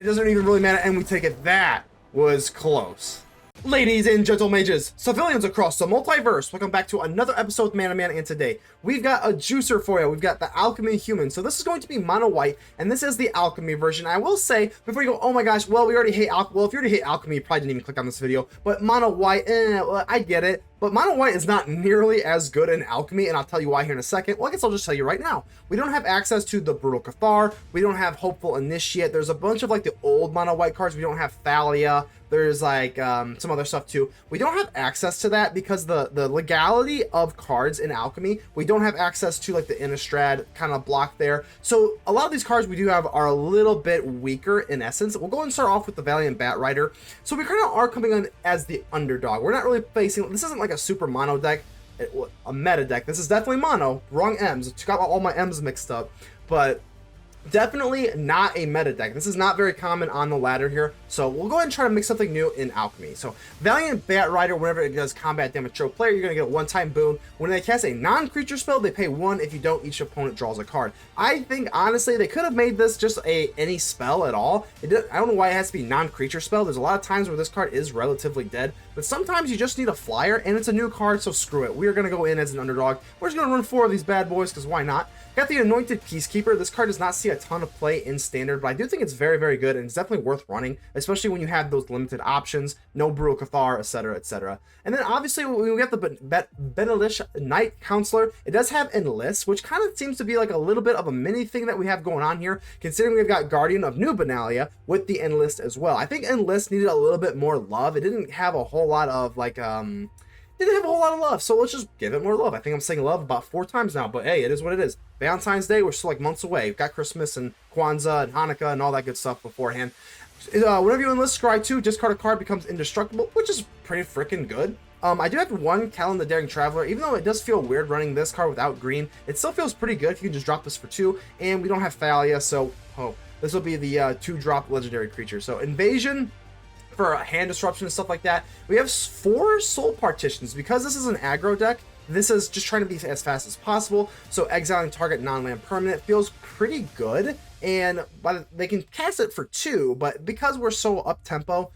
It doesn't even really matter, and we take it. That was close. Ladies and gentle mages, civilians across the multiverse, welcome back to another episode of Man to Man, and today we've got a juicer for you. We've got the Alchemy human. So this is going to be mono white, and this is the Alchemy version. I will say, before you go, oh my gosh, well, we already hate Alchemy. Well, if you already hate Alchemy, you probably didn't even click on this video, but mono white, well, I get it. But mono white is not nearly as good in Alchemy, and I'll tell you why here in a second. Well, I guess I'll just tell you right now. We don't have access to the Brutal Cathar. We don't have Hopeful Initiate. There's a bunch of like the old mono white cards. We don't have Thalia. There's like some other stuff too. We don't have access to that because the legality of cards in Alchemy, we don't have access to like the Innistrad kind of block there. So a lot of these cards we do have are a little bit weaker in essence. We'll go and start off with the Valiant Batrider. So we kind of are coming in as the underdog. We're not really facing, this isn't like a super mono deck, a meta deck. This is definitely mono, wrong M's. Got all my M's mixed up, but definitely not a meta deck. This is not very common on the ladder here, so we'll go ahead and try to make something new in Alchemy. So Valiant Batrider, whenever it does combat damage to a player, you're going to get a one-time boon. When they cast a non-creature spell, they pay 1. If you don't, each opponent draws a card. I think, honestly, they could have made this just any spell at all. I don't know why it has to be non-creature spell. There's a lot of times where this card is relatively dead, but sometimes you just need a flyer, and it's a new card, so screw it. We are going to go in as an underdog. We're just going to run 4 of these bad boys, because why not? Got the Anointed Peacekeeper. This card does not see a ton of play in Standard, but I do think it's very, very good, and it's definitely worth running, especially when you have those limited options, no Brutal Cathar, etc., etc. And then obviously we got the Benalish Knight-Counselor. It does have ENLIST, which kind of seems to be like a little bit of a mini thing that we have going on here, considering we've got Guardian of New Benalia with the ENLIST as well. I think ENLIST needed a little bit more love. It didn't have a whole lot of like didn't have a whole lot of love, so let's just give it more love. I think I'm saying love about 4 times now, but hey, it is what it is. Valentine's Day, we're still like months away. We've got Christmas and Kwanzaa and Hanukkah and all that good stuff beforehand. Whenever you enlist Scry 2, discard a card, becomes indestructible, which is pretty freaking good. I do have 1 Kellan the Daring Traveler. Even though it does feel weird running this card without green, it still feels pretty good if you can just drop this for 2, and we don't have Thalia, so this will be the 2-drop legendary creature. So Invasion, for hand disruption and stuff like that. We have 4 Soul Partitions. Because this is an aggro deck, this is just trying to be as fast as possible, so exiling target non-land permanent feels pretty good, and they can cast it for 2, but because we're so up-tempo,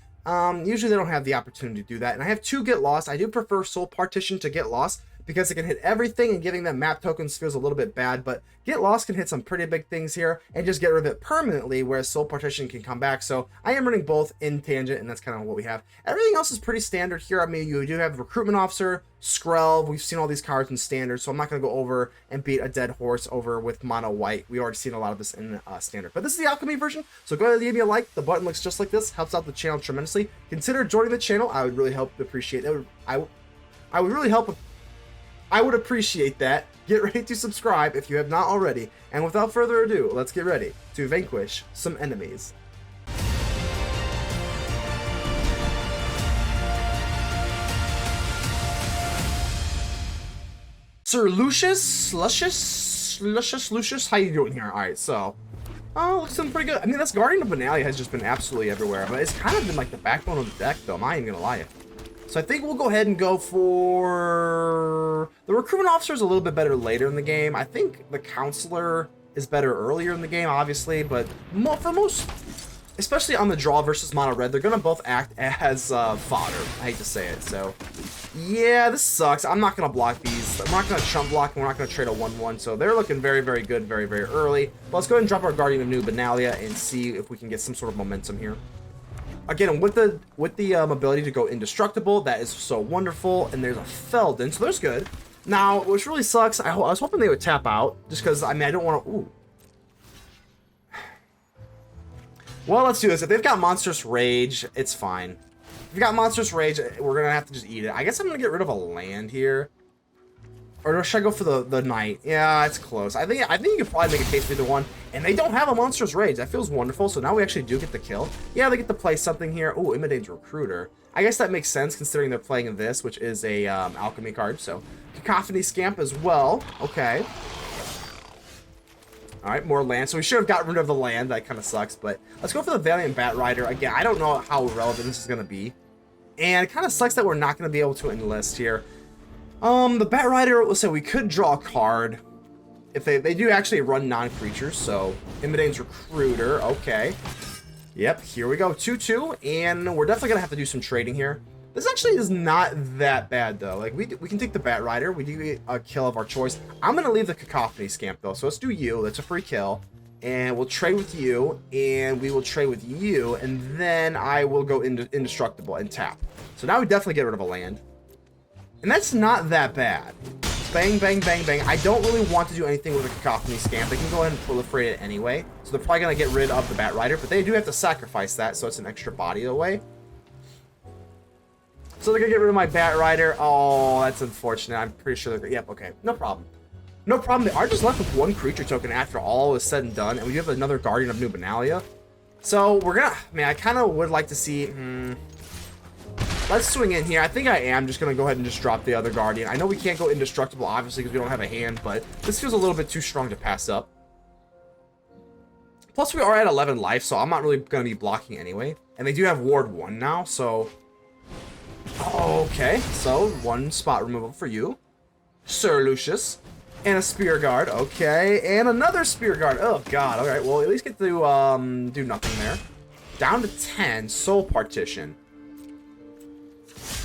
usually they don't have the opportunity to do that. And I have 2 Get Lost. I do prefer Soul Partition to Get Lost, because it can hit everything, and giving them map tokens feels a little bit bad, but Get Lost can hit some pretty big things here and just get rid of it permanently, whereas Soul Partition can come back. So I am running both in tangent, and that's kind of what we have. Everything else is pretty standard here. I mean, you do have Recruitment Officer, Skrelv. We've seen all these cards in standard, so I'm not going to go over and beat a dead horse over with mono white. We already seen a lot of this in standard. But this is the Alchemy version, so go ahead and leave me a like. The button looks just like this, helps out the channel tremendously. Consider joining the channel. I would really appreciate it. I would appreciate that. Get ready to subscribe if you have not already. And without further ado, let's get ready to vanquish some enemies. Sir Lucius, how you doing here? All right, so, looks pretty good. I mean, this Guardian of Benalia has just been absolutely everywhere, but it's kind of been like the backbone of the deck, though. I'm not even gonna lie. So I think we'll go ahead and go for the Recruitment Officer is a little bit better later in the game. I think the Counselor is better earlier in the game, obviously, but for most, especially on the draw versus mono red, they're gonna both act as fodder. I hate to say it. So yeah, this sucks. I'm not gonna block these. I'm not gonna chump block, and we're not gonna trade a 1/1. So they're looking very, very good, very, very early. But let's go ahead and drop our Guardian of New Benalia and see if we can get some sort of momentum here. Again, with the ability to go indestructible, that is so wonderful. And there's a Feldon, so there's good. Now, which really sucks, I was hoping they would tap out, just because, I mean, I don't want to... Ooh. Well, let's do this. If they've got Monstrous Rage, it's fine. If you've got Monstrous Rage, we're going to have to just eat it. I guess I'm going to get rid of a land here. Or should I go for the Knight? Yeah, it's close. I think you could probably make a case for either one. And they don't have a Monstrous Rage. That feels wonderful. So now we actually do get the kill. Yeah, they get to play something here. Oh, Imidane's Recruiter. I guess that makes sense considering they're playing this, which is a Alchemy card. So Cacophony Scamp as well. Okay. All right, more land. So we should have gotten rid of the land. That kind of sucks. But let's go for the Valiant Batrider. Again, I don't know how relevant this is going to be. And it kind of sucks that we're not going to be able to enlist here. The Batrider, let's say we could draw a card. If they do actually run non-creatures, so Imidane's Recruiter, okay. Yep, here we go, 2-2, and we're definitely gonna have to do some trading here. This actually is not that bad though. Like we can take the Batrider, we do get a kill of our choice. I'm gonna leave the Cacophony Scamp though, so let's do you. That's a free kill, and we'll trade with you, and we will trade with you, and then I will go into indestructible and tap. So now we definitely get rid of a land, and that's not that bad. Bang, bang, bang, bang. I don't really want to do anything with a Cacophony Scamp. They can go ahead and proliferate it anyway. So they're probably going to get rid of the Batrider, but they do have to sacrifice that, so it's an extra body away. So they're going to get rid of my Batrider. Oh, that's unfortunate. I'm pretty sure they're... Yep, okay. No problem. No problem. They are just left with one creature token after all is said and done, and we have another Guardian of New Benalia. So we're going to... Man, I kind of would like to see... Let's swing in here. I think I am just going to go ahead and just drop the other Guardian. I know we can't go indestructible, obviously, because we don't have a hand, but this feels a little bit too strong to pass up. Plus, we are at 11 life, so I'm not really going to be blocking anyway. And they do have Ward 1 now, so... Okay, so 1 spot removal for you, Sir Lucius. And a Spear Guard, okay. And another Spear Guard. Oh, God. All right, well, at least get to do nothing there. Down to 10, Soul Partition.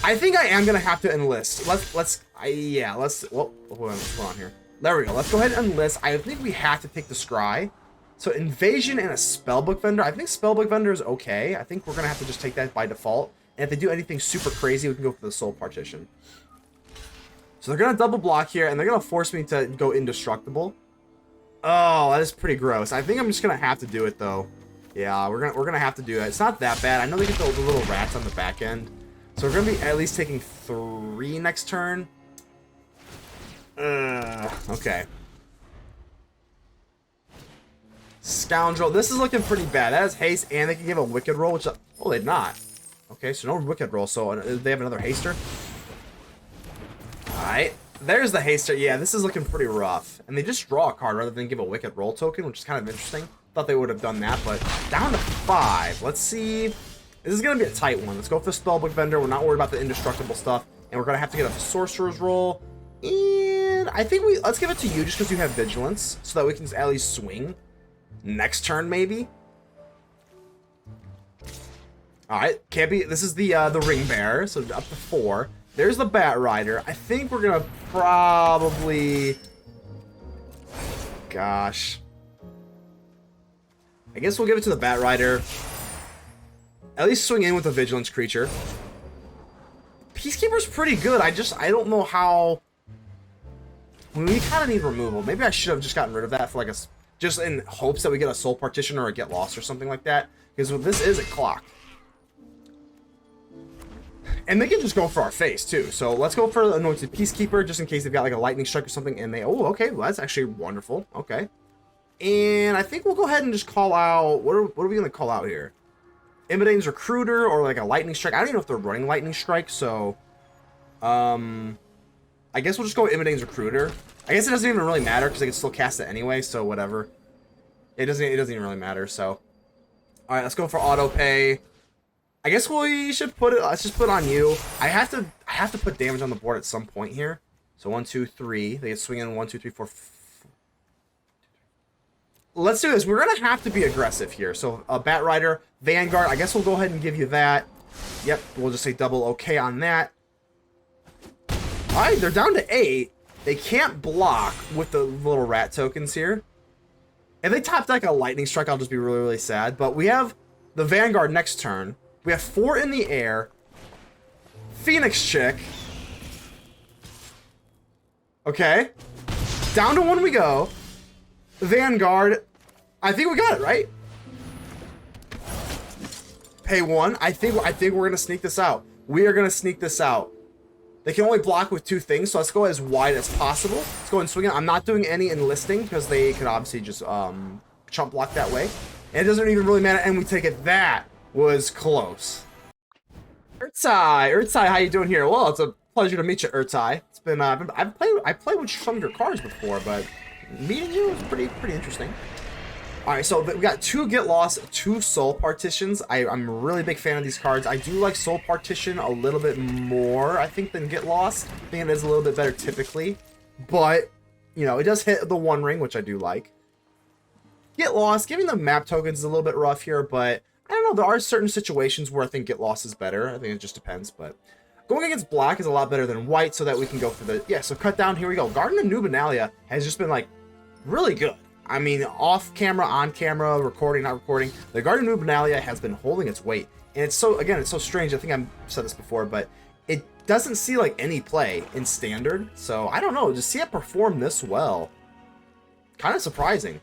I think I am gonna have to enlist. What's on here? There we go. Let's go ahead and enlist. I think we have to take the Scry. So Invasion and a Spellbook Vendor. I think Spellbook Vendor is okay. I think we're gonna have to just take that by default. And if they do anything super crazy, we can go for the Soul Partition. So they're gonna double block here, and they're gonna force me to go indestructible. Oh, that is pretty gross. I think I'm just gonna have to do it though. Yeah, we're gonna have to do that. It's not that bad. I know they get the little rats on the back end. So we're going to be at least taking 3 next turn. Okay. Scoundrel. This is looking pretty bad. That is haste, and they can give a wicked roll, which... Oh, they'd not. Okay, so no wicked roll, so they have another haster. Alright. There's the haster. Yeah, this is looking pretty rough. And they just draw a card rather than give a wicked roll token, which is kind of interesting. Thought they would have done that, but down to 5. Let's see... This is going to be a tight one. Let's go for the Spellbook Vendor. We're not worried about the indestructible stuff. And we're going to have to get a Sorcerer's roll. And I think let's give it to you just because you have Vigilance. So that we can at least swing. Next turn, maybe. Alright. Can't be... This is the Ring Bearer. So up to 4. There's the Batrider. I think we're going to probably... Gosh. I guess we'll give it to the Batrider. At least swing in with a Vigilance creature. Peacekeeper's pretty good. I don't know how... We kind of need removal. Maybe I should have just gotten rid of that for like a... Just in hopes that we get a Soul Partition or a Get Lost or something like that. Because this is a clock. And they can just go for our face too. So let's go for the Anointed Peacekeeper just in case they've got like a Lightning Strike or something. And they... Oh, okay. Well, that's actually wonderful. Okay. And I think we'll go ahead and just call out... What are we going to call out here? Immodane's Recruiter or like a Lightning Strike. I don't even know if they're running Lightning Strike, so I guess we'll just go with Immodane's Recruiter. I guess it doesn't even really matter because they can still cast it anyway, so whatever. It doesn't even really matter, so. Alright, let's go for auto pay. I guess we should put it, let's just put it on you. I have to put damage on the board at some point here. So 1, 2, 3. They get swing in 1, 2, 3, 4. Let's do this. We're going to have to be aggressive here. So, Batrider, Vanguard, I guess we'll go ahead and give you that. Yep, we'll just say double okay on that. Alright, they're down to 8. They can't block with the little rat tokens here. If they top deck a Lightning Strike, I'll just be really, really sad. But we have the Vanguard next turn. We have 4 in the air. Phoenix Chick. Okay. Down to 1 we go. Vanguard. I think we got it, right? Pay 1. I think we're gonna sneak this out. We are gonna sneak this out. They can only block with 2 things, so let's go as wide as possible. Let's go and swing it. I'm not doing any enlisting because they can obviously just chump block that way. And it doesn't even really matter, and we take it. That was close. Urtsai, how you doing here? Well, it's a pleasure to meet you, Urtsai. It's been I've played with some of your cards before, but meeting you is pretty interesting. Alright, so we got 2 Get Lost, 2 Soul Partitions. I'm a really big fan of these cards. I do like Soul Partition a little bit more, I think, than Get Lost. I think it is a little bit better typically. But, you know, it does hit the 1 ring, which I do like. Get Lost, giving them map tokens is a little bit rough here, but I don't know. There are certain situations where I think Get Lost is better. I think it just depends, but going against black is a lot better than white, so that we can go for the... Yeah, so cut down. Here we go. Guardian of New Benalia has just been, like, really good. I mean, off camera, on camera, recording, not recording. The Guardian of New Benalia has been holding its weight. And it's so, again, it's so strange. I think I've said this before, but it doesn't see, like, any play in Standard. So, I don't know. To see it perform this well, kind of surprising.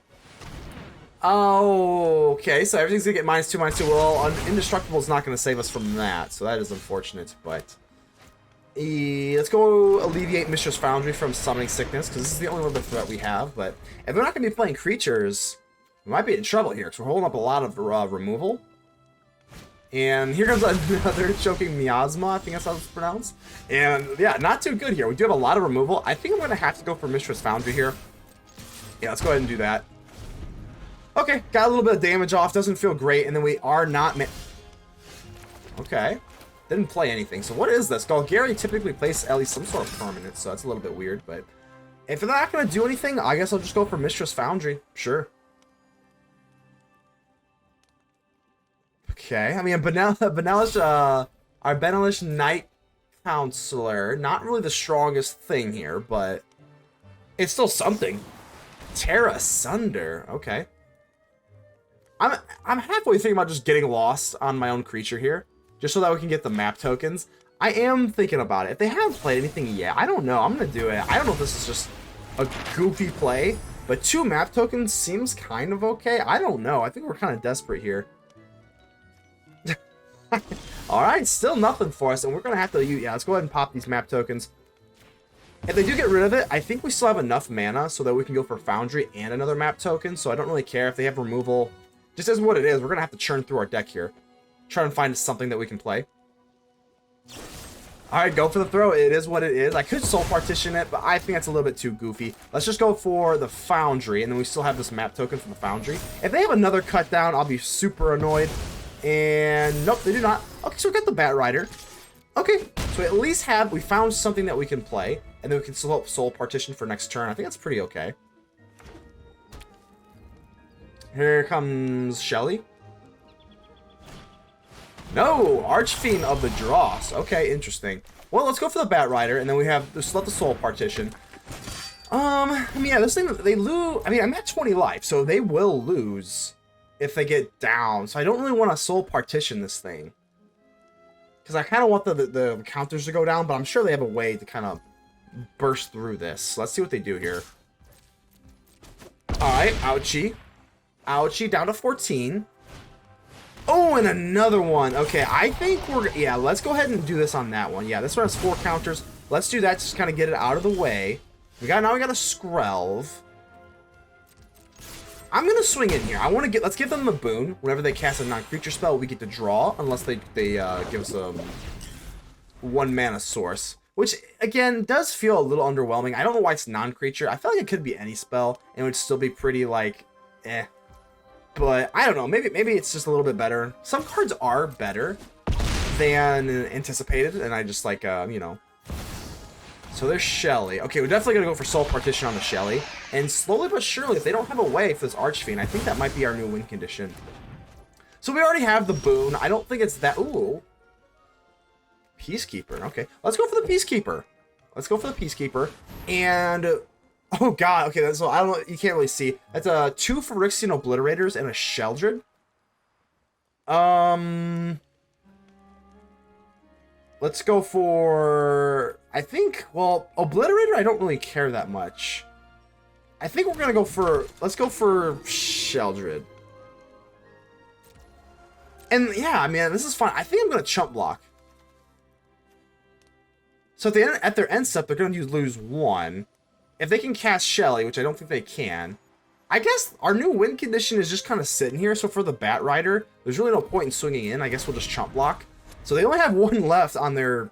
Oh, okay. So, everything's going to get -2, -2. Well, Indestructible is not going to save us from that. So, that is unfortunate, but... let's go alleviate Mishra's Foundry from Summoning Sickness, because this is the only little bit of threat we have. But if we're not going to be playing creatures, we might be in trouble here, because we're holding up a lot of removal. And here comes another choking miasma, I think that's how it's pronounced. And yeah, not too good here. We do have a lot of removal. I think I'm going to have to go for Mishra's Foundry here. Yeah, let's go ahead and do that. Okay, got a little bit of damage off. Doesn't feel great. And then we are not... Okay. Didn't play anything. So what is this? Golgari typically plays at least some sort of permanent, so that's a little bit weird. But if they're not going to do anything, I guess I'll just go for Mishra's Foundry. Sure. Okay. I mean, our Benalish Knight-Counselor, not really the strongest thing here, but it's still something. Tear Asunder. Okay. I'm halfway thinking about just getting lost on my own creature here, just so that we can get the map tokens. I am thinking about it. If they haven't played anything yet, I don't know. I'm going to do it. I don't know if this is just a goofy play, but 2 map tokens seems kind of okay. I don't know. I think we're kind of desperate here. Alright, still nothing for us, and we're going to have to... Yeah, let's go ahead and pop these map tokens. If they do get rid of it, I think we still have enough mana so that we can go for Foundry and another map token, so I don't really care if they have removal. Just as what it is, we're going to have to churn through our deck here. Try and find something that we can play. Alright, go for the throw. It is what it is. I could Soul Partition it, but I think that's a little bit too goofy. Let's just go for the Foundry, and then we still have this map token for the Foundry. If they have another cut down, I'll be super annoyed. And nope, they do not. Okay, so we got the Batrider. Okay, so at least we found something that we can play, and then we can still Soul Partition for next turn. I think that's pretty okay. Here comes Shelly. No, Archfiend of the Dross. Okay, interesting. Well, let's go for the Batrider, and then we have just let the Soul Partition. I mean, yeah, this thing they lose. I mean, I'm at 20 life, so they will lose if they get down. So I don't really want to Soul Partition this thing, because I kind of want the counters to go down, but I'm sure they have a way to kind of burst through this. Let's see what they do here. All right, ouchie. Ouchie, down to 14. Oh, and another one. Okay, I think yeah, let's go ahead and do this on that one. Yeah, this one has 4 counters. Let's do that, just kind of get it out of the way. Now we got a Skrelv. I'm gonna swing in here. Let's give them the boon. Whenever they cast a non-creature spell, we get to draw, unless they give us a 1 mana source. Which, again, does feel a little underwhelming. I don't know why it's non-creature. I feel like it could be any spell, and it would still be pretty, like, eh. But, I don't know, maybe it's just a little bit better. Some cards are better than anticipated, and I just, like, you know. So there's Shelly. Okay, we're definitely going to go for Soul Partition on the Shelly. And slowly but surely, if they don't have a way for this Archfiend, I think that might be our new win condition. So we already have the boon. I don't think it's that... Ooh. Peacekeeper. Okay, let's go for the Peacekeeper. Let's go for the Peacekeeper. And... Oh god, okay, so I don't know, you can't really see. That's 2 Phyrexian Obliterators and a Sheldred. Let's go for... I think, well, Obliterator I don't really care that much. I think we're gonna go for... Let's go for Sheldred. And yeah, I mean, this is fine. I think I'm gonna chump block. So at their end step, they're gonna lose 1. If they can cast Shelly, which I don't think they can, I guess our new win condition is just kind of sitting here. So for the Batrider, there's really no point in swinging in. I guess we'll just chump block. So they only have 1 left on their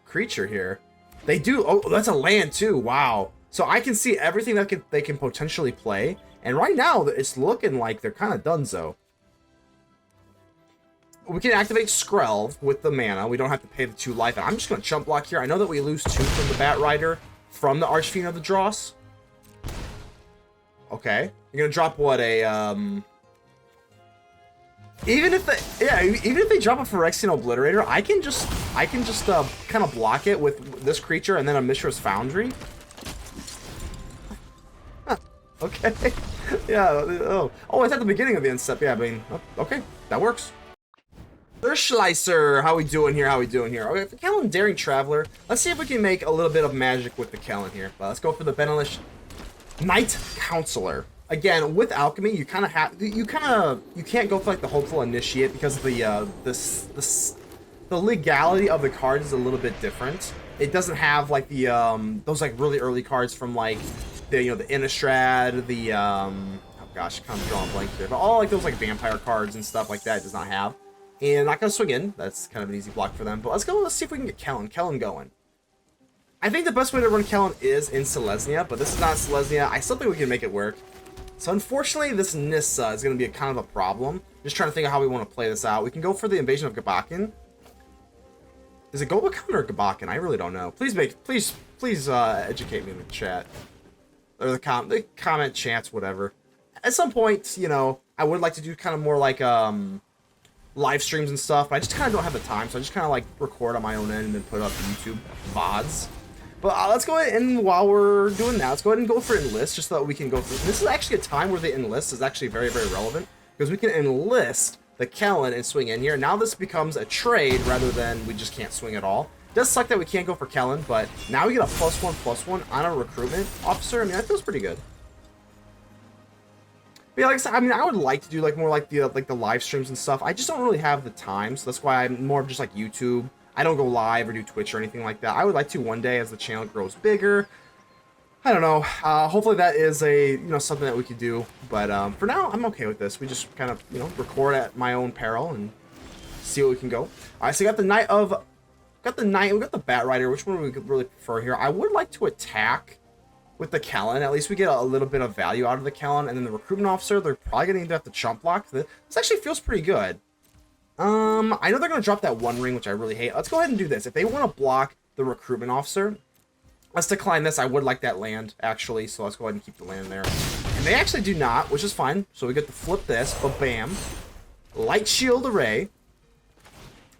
creature here. They do. Oh, that's a land too. Wow. So I can see everything that they can potentially play. And right now, it's looking like they're kind of donezo. We can activate Skrelv with the mana. We don't have to pay the 2 life. And I'm just going to chump block here. I know that we lose 2 from the Batrider. From the Archfiend of the Dross. Okay. You're gonna drop what, a Even if even if they drop a Phyrexian Obliterator, I can just kind of block it with this creature and then a Mishra's Foundry. Huh, okay. Yeah. Oh, it's at the beginning of the end step. Yeah, I mean, okay, that works. There's Schleiser. How we doing here? How we doing here? Okay, the Kellan Daring Traveler. Let's see if we can make a little bit of magic with the Kellan here. Let's go for the Benalish Knight-Counselor. Again, with Alchemy, you kind of have you can't go for like the Hopeful Initiate because the legality of the cards is a little bit different. It doesn't have like the those like really early cards from like the the Innistrad, the oh gosh, I'm kind of drawing a blank here, but all like those like vampire cards and stuff like that it does not have. And not gonna swing in. That's kind of an easy block for them. But let's see if we can get Kellan going. I think the best way to run Kellan is in Selesnya, but this is not Selesnya. I still think we can make it work. So unfortunately, this Nissa is going to be kind of a problem. Just trying to think of how we want to play this out. We can go for the Invasion of Gobakhan. Is it Gobakhan or Gobakhan? I really don't know. Please educate me in the chat. Or the comment chats, whatever. At some point, I would like to do kind of more like live streams and stuff, but I just kind of don't have the time, so I just kind of like record on my own end and then put up YouTube VODs. But let's go ahead and while we're doing that, let's go ahead and go for enlist just so that we can go through. This is actually a time where the enlist is actually very, very relevant because we can enlist the Kellan and swing in here. Now this becomes a trade rather than we just can't swing at all. It does suck that we can't go for Kellan, but now we get a +1/+1 on a recruitment officer. I mean, that feels pretty good. But yeah, like I said, I mean, I would like to do like more like the live streams and stuff. I just don't really have the time, so that's why I'm more of just like YouTube. I don't go live or do Twitch or anything like that. I would like to one day as the channel grows bigger. I don't know. Hopefully that is a something that we could do. But for now, I'm okay with this. We just kind of record at my own peril and see what we can go. All right, so we got the Knight. We got the Batrider. Which one would we really prefer here? I would like to attack with the Kellan. At least we get a little bit of value out of the Kellan. And then the Recruitment Officer, they're probably going to need to have to chump block. This actually feels pretty good. I know they're going to drop that One Ring, which I really hate. Let's go ahead and do this. If they want to block the Recruitment Officer, let's decline this. I would like that land, actually, so let's go ahead and keep the land there. And they actually do not, which is fine. So we get to flip this, but bam. Light Shield Array.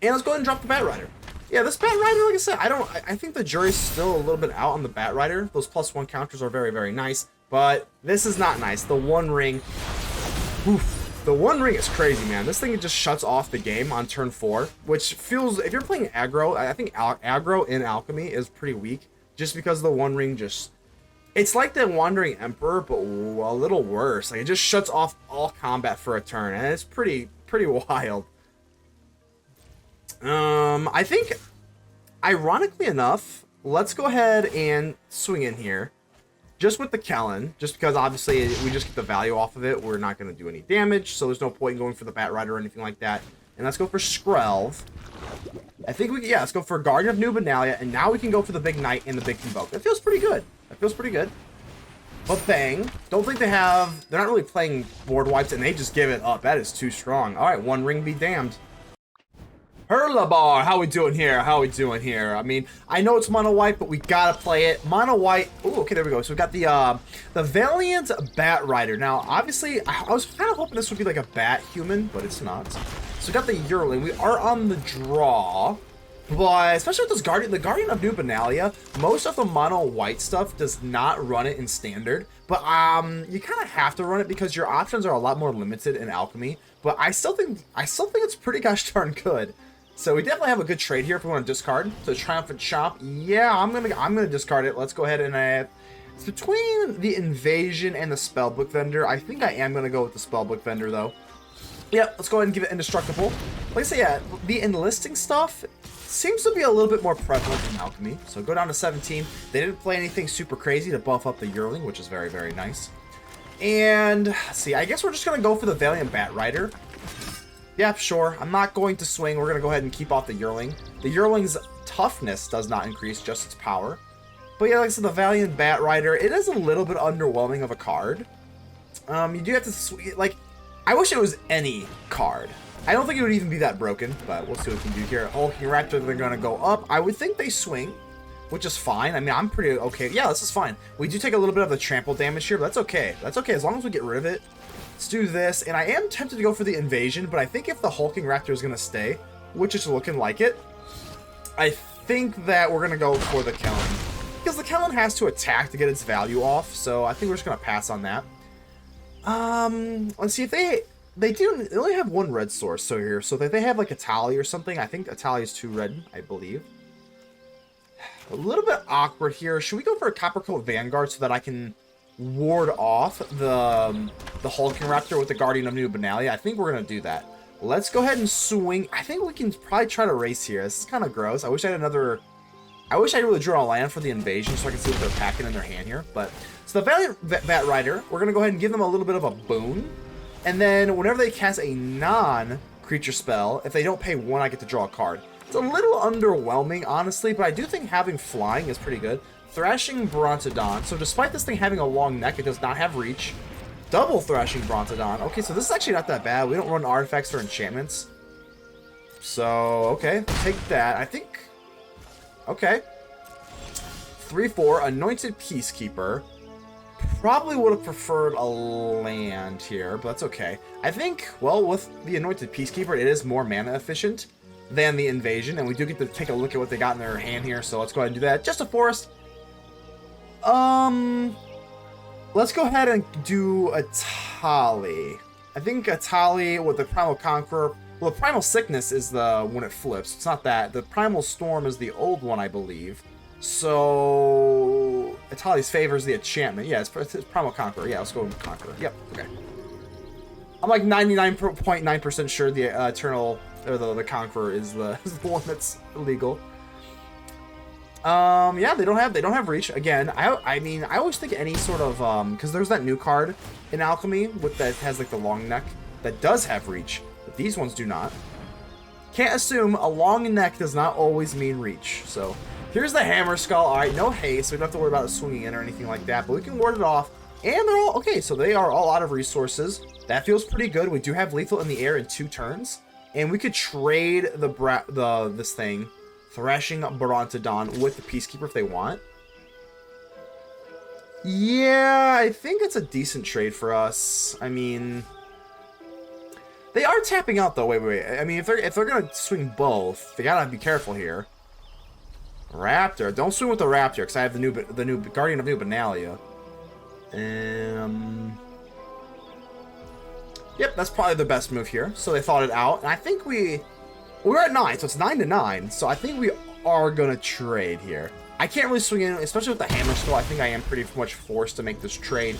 And let's go ahead and drop the Batrider. Yeah, this Batrider, like I said, I think the jury's still a little bit out on the Batrider. Those +1 counters are very, very nice, but this is not nice. The One Ring, oof. The One Ring is crazy, man. This thing just shuts off the game on turn 4, which feels, if you're playing aggro, I think aggro in Alchemy is pretty weak, just because the One Ring just, it's like the Wandering Emperor, but a little worse. Like, it just shuts off all combat for a turn, and it's pretty wild. I think, ironically enough, let's go ahead and swing in here. Just with the Kellan, just because obviously we just get the value off of it. We're not going to do any damage, so there's no point in going for the Batrider or anything like that. And let's go for Skrelv. I think let's go for Guardian of New Benalia, and now we can go for the big Knight and the big Convoke. That feels pretty good. But bang. Don't think they're not really playing board wipes, and they just give it up. That is too strong. All right, One Ring be damned. Hurlabar, how we doing here? I mean, I know it's mono white, but we gotta play it. Mono white. Oh, okay, there we go. So we got the Valiant Batrider. Now, obviously, I was kind of hoping this would be like a bat human, but it's not. So we got the Yearling. We are on the draw, but especially with this the Guardian of New Benalia, most of the mono white stuff does not run it in standard. But you kind of have to run it because your options are a lot more limited in Alchemy. But I still think it's pretty gosh darn good. So we definitely have a good trade here if we want to discard. So Triumphant Chomp, yeah, I'm gonna discard it. Let's go ahead and it's between the Invasion and the Spellbook Vendor. I think I am gonna go with the Spellbook Vendor though. Yep, let's go ahead and give it Indestructible. Like I say, yeah, the enlisting stuff seems to be a little bit more prevalent in Alchemy. So go down to 17. They didn't play anything super crazy to buff up the Yearling, which is very, very nice. And let's see, I guess we're just gonna go for the Valiant Batrider. Yeah, sure. I'm not going to swing. We're going to go ahead and keep off the Yearling. The Yearling's toughness does not increase, just its power. But yeah, like I said, the Valiant Batrider, it is a little bit underwhelming of a card. You do have to, like, I wish it was any card. I don't think it would even be that broken, but we'll see what we can do here. Hulking Raptor, they're going to go up. I would think they swing, which is fine. I mean, I'm pretty okay. Yeah, this is fine. We do take a little bit of the trample damage here, but that's okay. That's okay as long as we get rid of it. Let's do this, and I am tempted to go for the Invasion, but I think if the Hulking Raptor is going to stay, which is looking like it, I think that we're going to go for the Kellan. Because the Kellan has to attack to get its value off, so I think we're just going to pass on that. Let's see if they only have one red source so here, so if they have like a Tali or something, I think a Tali is 2 red, I believe. A little bit awkward here. Should we go for a Coppercoat Vanguard so that I can ward off the Hulking Raptor with the Guardian of New Benalia? I think we're going to do that. Let's go ahead and swing. I think we can probably try to race here. This is kind of gross. I wish I had another... I wish I really drew a land for the Invasion so I can see what they're packing in their hand here. But so the Valiant Batrider, we're going to go ahead and give them a little bit of a boon. And then whenever they cast a non-creature spell, if they don't pay 1, I get to draw a card. It's a little underwhelming, honestly, but I do think having flying is pretty good. Thrashing Brontodon. So despite this thing having a long neck, it does not have reach. Double Thrashing Brontodon. Okay, so this is actually not that bad. We don't run artifacts or enchantments. So, okay, take that. I think... Okay. 3/4, Anointed Peacekeeper. Probably would have preferred a land here, but that's okay. I think, well, with the Anointed Peacekeeper, it is more mana efficient than the Invasion, and we do get to take a look at what they got in their hand here, so let's go ahead and do that. Just a forest. Let's go ahead and do a Tali. I think a Tali with the Primal Conqueror. Well, the Primal Sickness is the when it flips. It's not that. The Primal Storm is the old one, I believe. So Atali's Favor is the enchantment. Yeah, it's Primal Conqueror. Yeah, let's go with Conqueror. Yep. Okay. I'm like 99.9% sure the Eternal or the Conqueror is the one that's illegal. Yeah, they don't have reach. Again, I mean, I always think any sort of because there's that new card in Alchemy with that has like the long neck that does have reach, but these ones do not. Can't assume a long neck does not always mean reach. So here's the Hammer Skull. All right, no haste, so we don't have to worry about it swinging in or anything like that, but we can ward it off. And they're all okay, so they are all out of resources. That feels pretty good. We do have lethal in the air in 2 turns, and we could trade this thing. Thrashing Brontodon with the Peacekeeper if they want. Yeah, I think it's a decent trade for us. I mean, they are tapping out though. Wait. I mean, if they're gonna swing both, they gotta be careful here. Raptor, don't swing with the Raptor because I have the new Guardian of New Benalia. Yep, that's probably the best move here. So they thought it out, and I think we're at 9, so it's 9-9. So I think we are gonna trade here. I can't really swing in, especially with the Hammer Skull. I think I am pretty much forced to make this trade.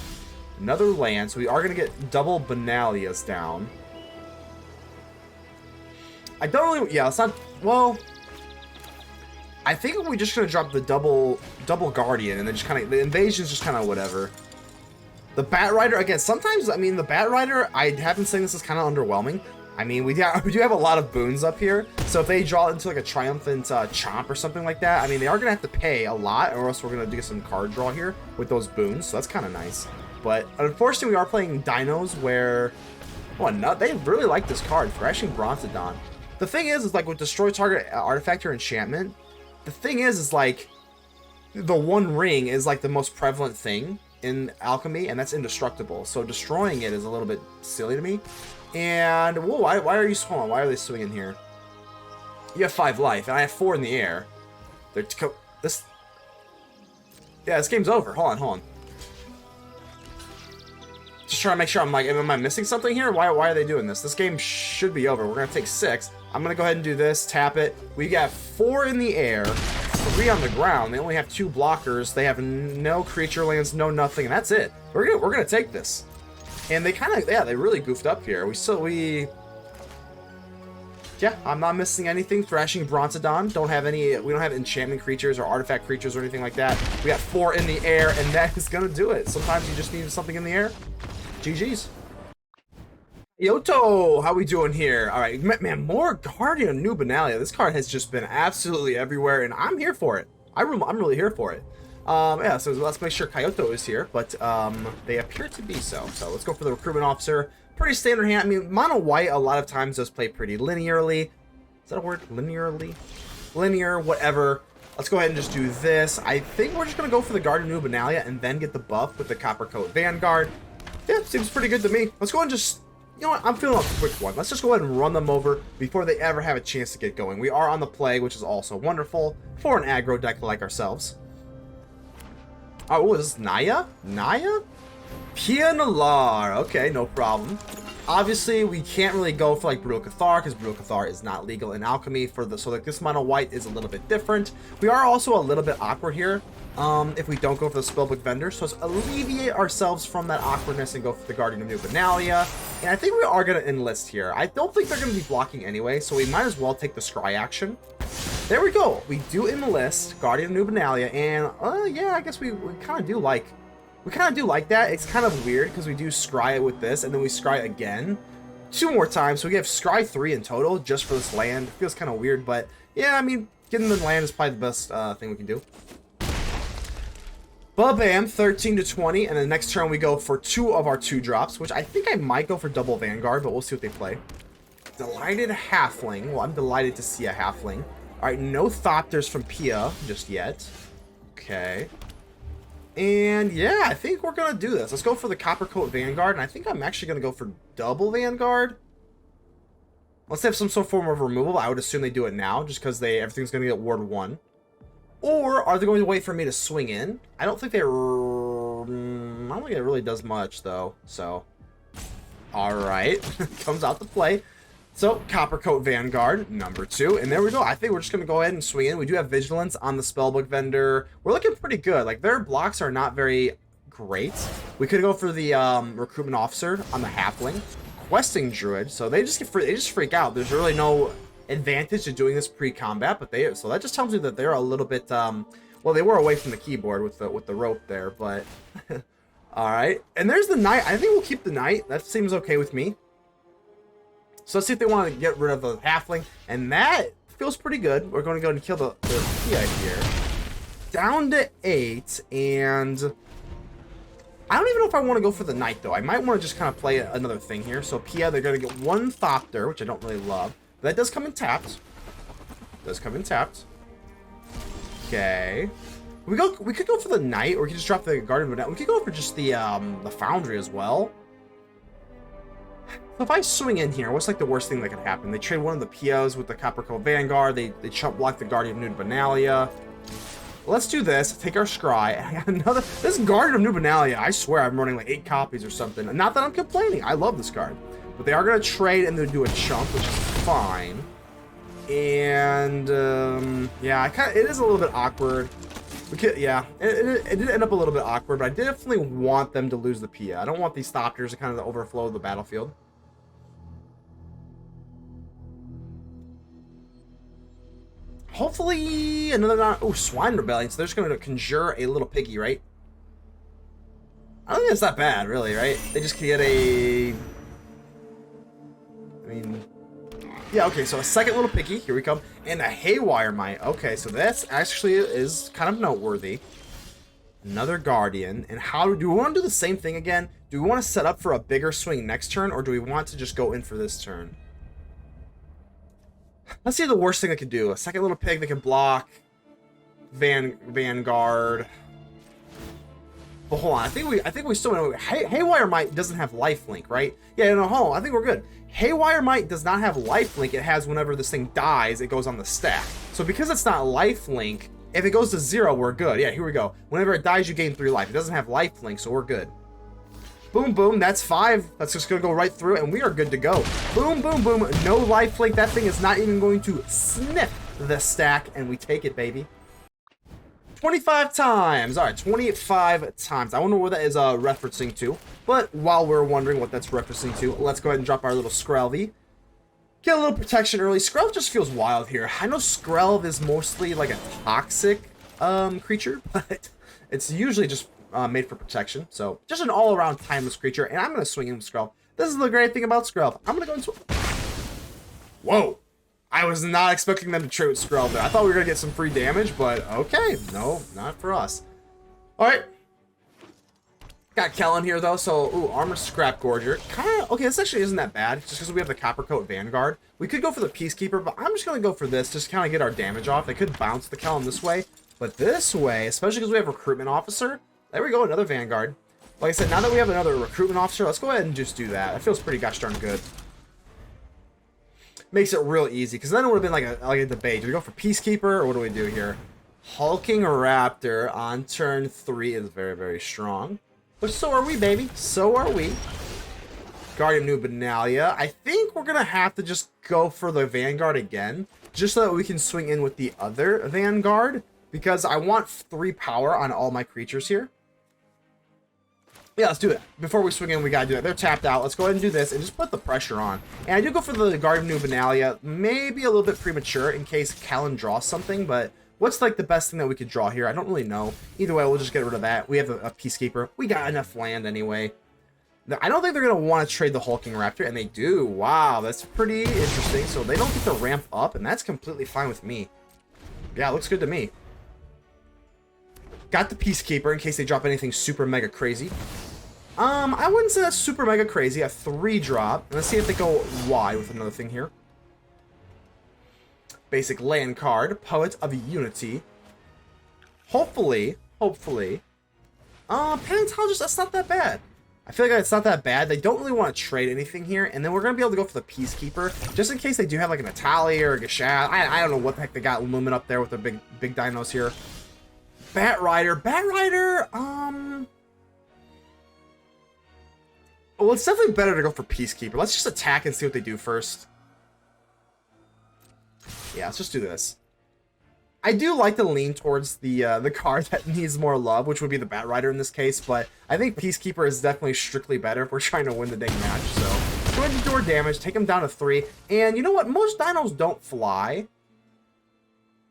Another land, so we are gonna get double Benalias down. I don't really, yeah, it's not, well, I think we're just gonna drop the double Guardian, and then just kind of, the Invasion's just kind of whatever. The Batrider, again, sometimes, I mean, the Batrider, I have been saying this is kind of underwhelming. I mean, we do have a lot of boons up here, so if they draw into like a Triumphant Chomp or something like that, I mean, they are going to have to pay a lot, or else we're going to do some card draw here with those boons, so that's kind of nice. But unfortunately, we are playing Dinos where, oh, no, they really like this card, Thrashing Brontodon. The thing is like with Destroy Target Artifact or Enchantment, the thing is like, the One Ring is like the most prevalent thing in Alchemy, and that's indestructible, so destroying it is a little bit silly to me. And whoa, why are you swinging? Why are they swinging here? You have 5 life, and I have 4 in the air. This game's over. Hold on. Just trying to make sure I'm like, am I missing something here? Why are they doing this? This game should be over. We're gonna take 6. I'm gonna go ahead and do this. Tap it. We got 4 in the air, 3 on the ground. They only have 2 blockers. They have no creature lands, no nothing, and that's it. We're gonna take this. And they kind of, yeah, they really goofed up here. Yeah, I'm not missing anything. Thrashing Brontodon. We don't have enchantment creatures or artifact creatures or anything like that. We got 4 in the air, and that is gonna do it. Sometimes you just need something in the air. GG's. Yoto, how we doing here? All right, man, more Guardian of New Benalia. This card has just been absolutely everywhere, and I'm here for it. I'm really here for it. Yeah, so let's make sure Kyoto is here, but they appear to be so. So let's go for the Recruitment Officer. Pretty standard hand. I mean, mono white a lot of times does play pretty linearly. Is that a word? Linearly? Linear, whatever. Let's go ahead and just do this. I think we're just going to go for the Guardian of New Benalia and then get the buff with the Coppercoat Vanguard. Yeah, seems pretty good to me. Let's go ahead and just, you know what, I'm feeling a quick one. Let's just go ahead and run them over before they ever have a chance to get going. We are on the play, which is also wonderful for an aggro deck like ourselves. Oh, what is this? Naya? Naya? Pianalar. Okay, no problem. Obviously, we can't really go for like Brutal Cathar because Brutal Cathar is not legal in Alchemy. So like this mono white is a little bit different. We are also a little bit awkward here if we don't go for the Spellbook Vendor. So let's alleviate ourselves from that awkwardness and go for the Guardian of New Benalia. And I think we are going to enlist here. I don't think they're going to be blocking anyway, so we might as well take the scry action. There we go. We do enlist Guardian of New Benalia, and yeah, I guess we kind of do like. We kind of do like that. It's kind of weird because we do scry it with this, and then we scry again 2 more times. So we have scry 3 in total just for this land. It feels kind of weird, but yeah, I mean, getting the land is probably the best thing we can do. Ba-bam, 13 to 20, and then next turn we go for 2 of our 2 drops, which I think I might go for double Vanguard, but we'll see what they play. Delighted Halfling. Well, I'm delighted to see a Halfling. All right, no Thopters from Pia just yet. Okay. And yeah, I think we're going to do this. Let's go for the Coppercoat Vanguard, and I think I'm actually going to go for double Vanguard. Unless they have some sort of form of removal, I would assume they do it now, just because everything's going to get Ward 1. Or are they going to wait for me to swing in? I don't think I don't think it really does much, though. So, all right. Comes out to play. So, Coppercoat Vanguard, number 2. And there we go. I think we're just going to go ahead and swing in. We do have Vigilance on the Spellbook Vendor. We're looking pretty good. Like, their blocks are not very great. We could go for the Recruitment Officer on the Halfling. Questing Druid. So, they just freak out. There's really no advantage to doing this pre-combat, but so that just tells me that they're a little bit, well, they were away from the keyboard with the rope there, but all right. And there's the Knight. I think we'll keep the Knight. That seems okay with me. So let's see if they want to get rid of the Halfling, and that feels pretty good. We're going to go and kill the Pia here. Down to 8, and I don't even know if I want to go for the Knight, though. I might want to just kind of play another thing here. So Pia, they're going to get 1 Thopter, which I don't really love. But that does come in tapped. Okay. We could go for the Knight, or we could just drop the Guardian of New Benalia. We could go for just the Foundry as well. So if I swing in here, what's like the worst thing that could happen? They trade one of the Pios with the Coppercoat Vanguard. They chump block the Guardian of New Benalia. Let's do this. Take our scry. This Guardian of New Benalia, I swear I'm running like 8 copies or something. Not that I'm complaining. I love this card. But they are going to trade and then do a chump, which is fine. And yeah, it is a little bit awkward. Yeah, it did end up a little bit awkward, but I definitely want them to lose the Pia. I don't want these Thopters to kind of overflow the battlefield. Hopefully another Swine Rebellion. So they're just going to conjure a little piggy, right? I don't think that's that bad, really, right? They just get a... I mean... Yeah, okay, so a second little piggy. Here we come. And a Haywire Mite. Okay, so that's actually is kind of noteworthy. Another Guardian. And do we want to do the same thing again? Do we want to set up for a bigger swing next turn, or do we want to just go in for this turn? Let's see the worst thing I could do. A second little pig that can block. Vanguard. But hold on, I think we still went. Haywire Mite doesn't have lifelink, right? Yeah, no, hold on, I think we're good. Haywire Mite does not have lifelink. It has whenever this thing dies, it goes on the stack. So because it's not lifelink, if it goes to 0, we're good. Yeah, here we go. Whenever it dies, you gain 3 life. It doesn't have lifelink, so we're good. Boom, boom, that's 5. That's just gonna go right through, and we are good to go. Boom, boom, boom, no lifelink. That thing is not even going to sniff the stack, and we take it, baby. 25 times. All right, 25 times. I wonder what that is referencing to. But while we're wondering what that's referencing to, let's go ahead and drop our little Skrelv. Get a little protection early. Skrelv just feels wild here. I know Skrelv is mostly like a toxic creature, but it's usually just made for protection. So just an all-around timeless creature, and I'm going to swing in with Skrelv. This is the great thing about Skrelv. I'm going to go into... Whoa. I was not expecting them to trade with Skrelv there. I thought we were going to get some free damage, but okay. No, not for us. All right. Got Kellan here, though. So, ooh, Armored Scrap Gorger. Kind of, okay, this actually isn't that bad. Just because we have the Coppercoat Vanguard. We could go for the Peacekeeper, but I'm just going to go for this. Just kind of get our damage off. They could bounce the Kellan this way. But this way, especially because we have Recruitment Officer. There we go, another Vanguard. Like I said, now that we have another recruitment officer, let's go ahead and just do that. That feels pretty gosh darn good. Makes it real easy, because then it would have been like a debate. Do we go for Peacekeeper, or what do we do here? Hulking Raptor on turn 3 is very, very strong. But so are we, baby. So are we. Guardian of New Benalia. I think we're going to have to just go for the Vanguard again, just so that we can swing in with the other Vanguard, because I want 3 power on all my creatures here. Yeah, let's do it. Before we swing in, we gotta do it. They're tapped out. Let's go ahead and do this and just put the pressure on. And I do go for the Guardian of New Benalia. Maybe a little bit premature in case Kellan draws something, but what's like the best thing that we could draw here? I don't really know. Either way, we'll just get rid of that. We have a Peacekeeper. We got enough land anyway. I don't think they're going to want to trade the Hulking Raptor, and they do. Wow, that's pretty interesting. So they don't get to ramp up, and that's completely fine with me. Yeah, it looks good to me. Got the Peacekeeper in case they drop anything super mega crazy. I wouldn't say that's super mega crazy. A 3-drop. Let's see if they go wide with another thing here. Basic land card. Poet of Unity. Hopefully. Paleontologist, that's not that bad. I feel like it's not that bad. They don't really want to trade anything here. And then we're going to be able to go for the Peacekeeper. Just in case they do have like an Atali or a Gashad. I don't know what the heck they got looming up there with their big dinos here. Batrider. Well, it's definitely better to go for Peacekeeper. Let's just attack and see what they do first. Yeah, let's just do this. I do like to lean towards the card that needs more love, which would be the Batrider in this case, but I think Peacekeeper is definitely strictly better if we're trying to win the dang match. So, go ahead and do our damage, take him down to 3, and you know what? Most dinos don't fly.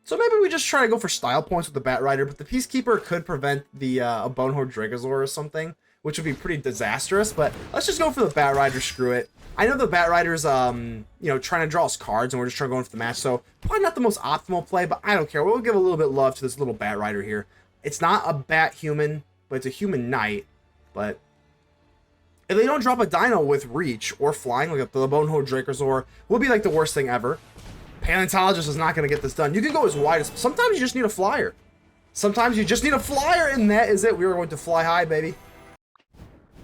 So maybe we just try to go for style points with the Batrider, but the Peacekeeper could prevent the a Bonehorde Dragosaur or something, which would be pretty disastrous, but let's just go for the Batrider, screw it. I know the Batrider's, you know, trying to draw us cards, and we're just trying to go in for the match, so probably not the most optimal play, but I don't care. We'll give a little bit of love to this little Batrider here. It's not a bat human, but it's a human knight, but if they don't drop a dino with reach or flying, like the Bonehorde Dragosaur, will be like the worst thing ever. Paleontologist is not going to get this done. You can go as wide as... Sometimes you just need a flyer. Sometimes you just need a flyer, and that is it. We are going to fly high, baby.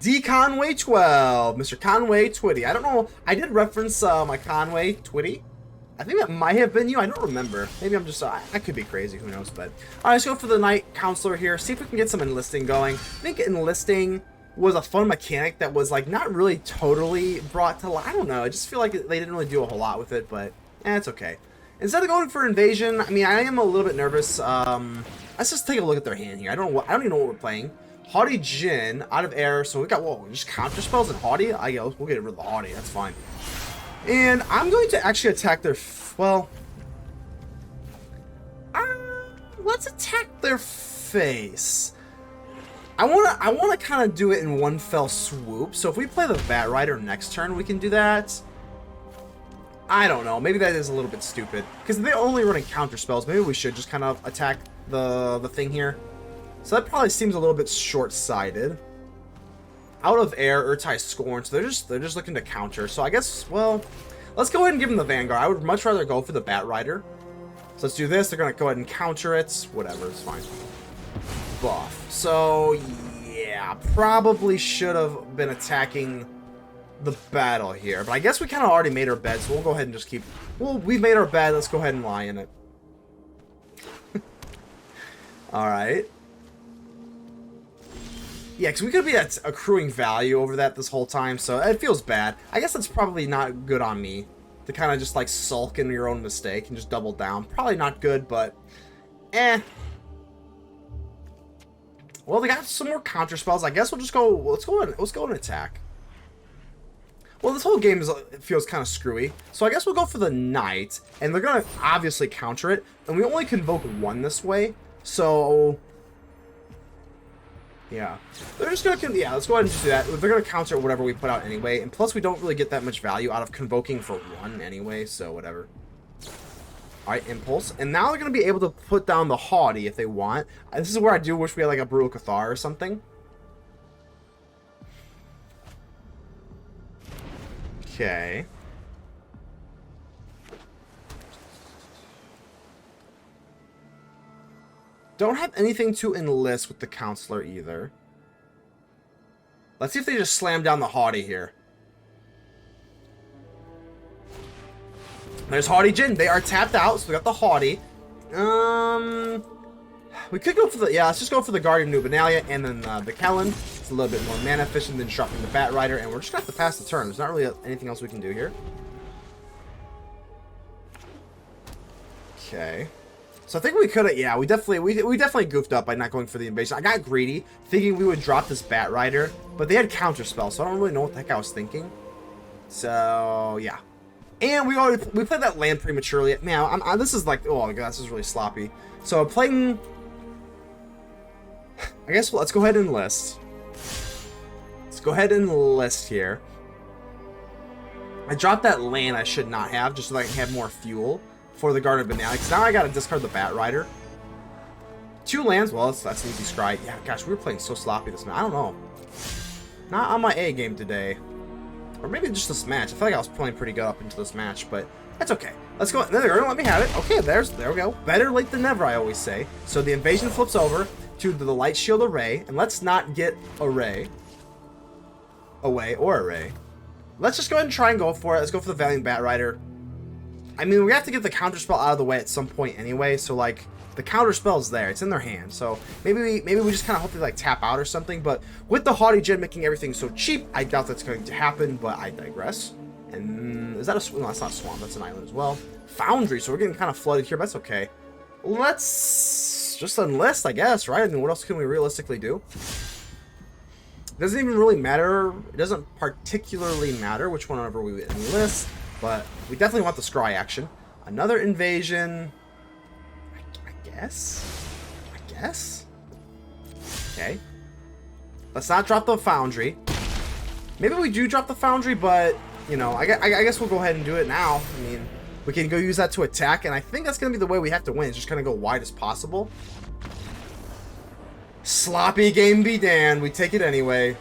D. Conway 12. Mr. Conway Twitty. I don't know. I did reference my Conway Twitty. I think that might have been you. I don't remember. Maybe I'm just... I could be crazy. Who knows? But all right, let's go for the Knight-Counselor here. See if we can get some enlisting going. I think enlisting was a fun mechanic that was like not really totally brought to life. I don't know. I just feel like they didn't really do a whole lot with it, but... it's okay. Instead of going for invasion, I mean, I am a little bit nervous. Let's just take a look at their hand here. I don't even know what we're playing. Haughty Jin, out of air. So we got, whoa, just counter spells and Haughty. We'll get rid of the Haughty. That's fine. And I'm going to actually attack their, well, let's attack their face. I wanna kind of do it in one fell swoop. So if we play the Batrider next turn, we can do that. I don't know. Maybe that is a little bit stupid. Because they're only running counter spells. Maybe we should just kind of attack the thing here. So that probably seems a little bit short-sighted. Out of air, Urtai Scorn. So they're just looking to counter. So I guess, well, let's go ahead and give them the Vanguard. I would much rather go for the Batrider. So let's do this. They're going to go ahead and counter it. Whatever. It's fine. Buff. So, yeah. Probably should have been attacking the battle here, but I guess we kind of already made our bed, so we'll go ahead and just keep... Well, we've made our bed, let's go ahead and lie in it. Alright. Yeah, because we could be accruing value over that this whole time, so it feels bad. I guess that's probably not good on me, to kind of just like sulk in your own mistake and just double down. Probably not good, but... Well, they got some more counter spells. I guess we'll just go... Let's go and attack. Well, this whole game it feels kind of screwy. So I guess we'll go for the Knight. And they're going to obviously counter it. And we only convoke one this way. So... yeah. They're just going to... yeah, let's go ahead and just do that. They're going to counter whatever we put out anyway. And plus, we don't really get that much value out of convoking for one anyway. So, whatever. Alright, Impulse. And now they're going to be able to put down the Haughty if they want. This is where I do wish we had like a Brutal Cathar or something. Okay. Don't have anything to enlist with the Counselor either. Let's see if they just slam down the Haughty here. There's Haughty Jin. They are tapped out, so we got the Haughty. We could go for the... Yeah, let's just go for the Guardian of New Benalia and then the Kellan. It's a little bit more mana efficient than dropping the Batrider, and we're just going to have to pass the turn. There's not really anything else we can do here. Okay. So I think we could have... Yeah, we definitely goofed up by not going for the invasion. I got greedy, thinking we would drop this Batrider, but they had counterspell, so I don't really know what the heck I was thinking. So, yeah. And we played that land prematurely. Man, this is like... Oh, my God, this is really sloppy. So I'm playing... I guess let's go ahead and enlist. Let's go ahead and enlist here. I dropped that land I should not have, just so that I can have more fuel for the Guardian of Benalia. Because now I gotta discard the Batrider. 2 lands, well, that's an easy scry. Yeah, gosh, we were playing so sloppy this match. I don't know. Not on my A game today. Or maybe just this match. I feel like I was playing pretty good up into this match, but that's okay. Let's go. They're gonna let me have it. Okay, there we go. Better late than never, I always say. So the invasion flips over to the Light Shield Array, and let's not get Array away or Array. Let's just go ahead and try and go for it. Let's go for the Valiant Batrider. I mean, we have to get the counterspell out of the way at some point anyway, so like the counterspell is there. It's in their hand. So maybe we just kind of hope they like tap out or something, but with the Haughty Jin making everything so cheap, I doubt that's going to happen, but I digress. And is that a swamp? No, that's not a swamp. That's an island as well. Foundry, so we're getting kind of flooded here, but that's okay. Let's just enlist, I guess, right? I mean, what else can we realistically do? It doesn't even really matter. It doesn't particularly matter which one ever we enlist, but we definitely want the scry action. Another invasion. I guess. Okay. Let's not drop the Foundry. Maybe we do drop the Foundry, but, you know, I guess we'll go ahead and do it now. I mean, we can go use that to attack, and I think that's going to be the way we have to win. It's just kind of go wide as possible. Sloppy game be damned. We take it anyway.